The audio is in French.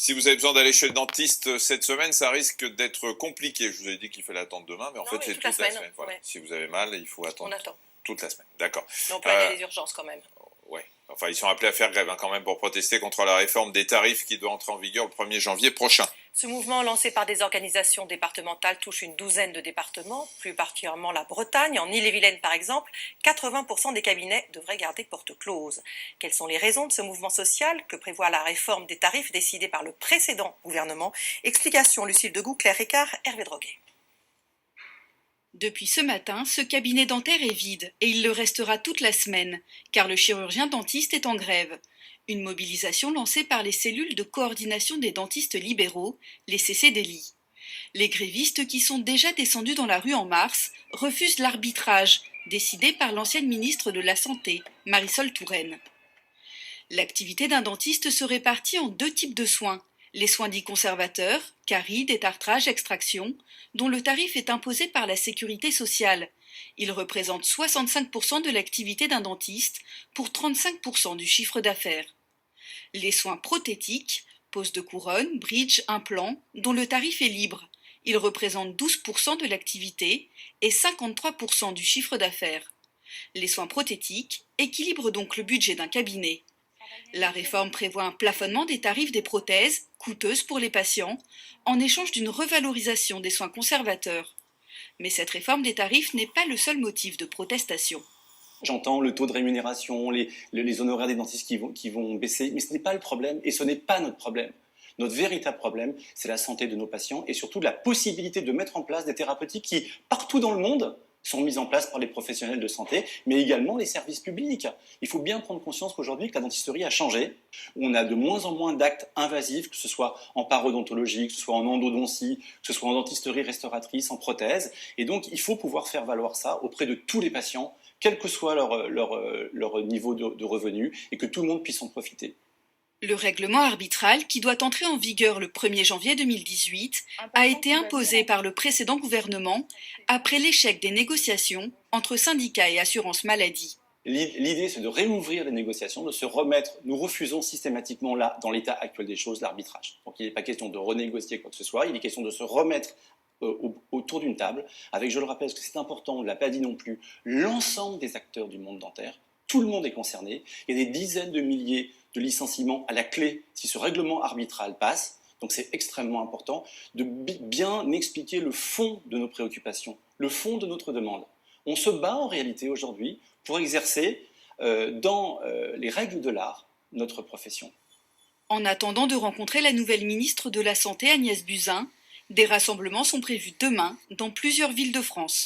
Si vous avez besoin d'aller chez le dentiste cette semaine, ça risque d'être compliqué. Je vous avais dit qu'il fallait attendre demain, mais en fait, c'est toute la semaine. Voilà. Ouais. Si vous avez mal, il faut attendre On attend. toute la semaine. D'accord. Mais on peut aller à les urgences quand même. Ouais. Enfin, ils sont appelés à faire grève quand même pour protester contre la réforme des tarifs qui doit entrer en vigueur le 1er janvier prochain. Ce mouvement lancé par des organisations départementales touche une douzaine de départements, plus particulièrement la Bretagne. En Ille-et-Vilaine par exemple, 80% des cabinets devraient garder porte close. Quelles sont les raisons de ce mouvement social que prévoit la réforme des tarifs décidée par le précédent gouvernement? Explication Lucille Degout, Claire Ricard, Hervé Droguet. Depuis ce matin, ce cabinet dentaire est vide et il le restera toute la semaine, car le chirurgien dentiste est en grève. Une mobilisation lancée par les cellules de coordination des dentistes libéraux, les CCDLI. Les grévistes qui sont déjà descendus dans la rue en mars refusent l'arbitrage décidé par l'ancienne ministre de la Santé, Marisol Touraine. L'activité d'un dentiste se répartit en deux types de soins. Les soins dits conservateurs, caries, détartrage, extraction, dont le tarif est imposé par la sécurité sociale. Ils représentent 65% de l'activité d'un dentiste pour 35% du chiffre d'affaires. Les soins prothétiques, pose de couronne, bridge, implant, dont le tarif est libre. Ils représentent 12% de l'activité et 53% du chiffre d'affaires. Les soins prothétiques équilibrent donc le budget d'un cabinet. La réforme prévoit un plafonnement des tarifs des prothèses, coûteuses pour les patients, en échange d'une revalorisation des soins conservateurs. Mais cette réforme des tarifs n'est pas le seul motif de protestation. J'entends le taux de rémunération, les honoraires des dentistes qui vont baisser, mais ce n'est pas le problème et ce n'est pas notre problème. Notre véritable problème, c'est la santé de nos patients et surtout la possibilité de mettre en place des thérapeutiques qui, partout dans le monde, sont mises en place par les professionnels de santé, mais également les services publics. Il faut bien prendre conscience qu'aujourd'hui, que la dentisterie a changé. On a de moins en moins d'actes invasifs, que ce soit en parodontologie, que ce soit en endodontie, que ce soit en dentisterie restauratrice, en prothèse. Et donc, il faut pouvoir faire valoir ça auprès de tous les patients, quel que soit leur niveau de revenu, et que tout le monde puisse en profiter. Le règlement arbitral, qui doit entrer en vigueur le 1er janvier 2018, a été imposé par le précédent gouvernement après l'échec des négociations entre syndicats et assurance maladie. L'idée, c'est de réouvrir les négociations, de se remettre. Nous refusons systématiquement, là, dans l'état actuel des choses, l'arbitrage. Donc il n'est pas question de renégocier quoi que ce soit, il est question de se remettre autour d'une table, avec, je le rappelle, parce que c'est important, on ne l'a pas dit non plus, l'ensemble des acteurs du monde dentaire. Tout le monde est concerné. Il y a des dizaines de milliers de licenciements à la clé si ce règlement arbitral passe. Donc c'est extrêmement important de bien expliquer le fond de nos préoccupations, le fond de notre demande. On se bat en réalité aujourd'hui pour exercer dans les règles de l'art notre profession. En attendant de rencontrer la nouvelle ministre de la Santé Agnès Buzyn, des rassemblements sont prévus demain dans plusieurs villes de France.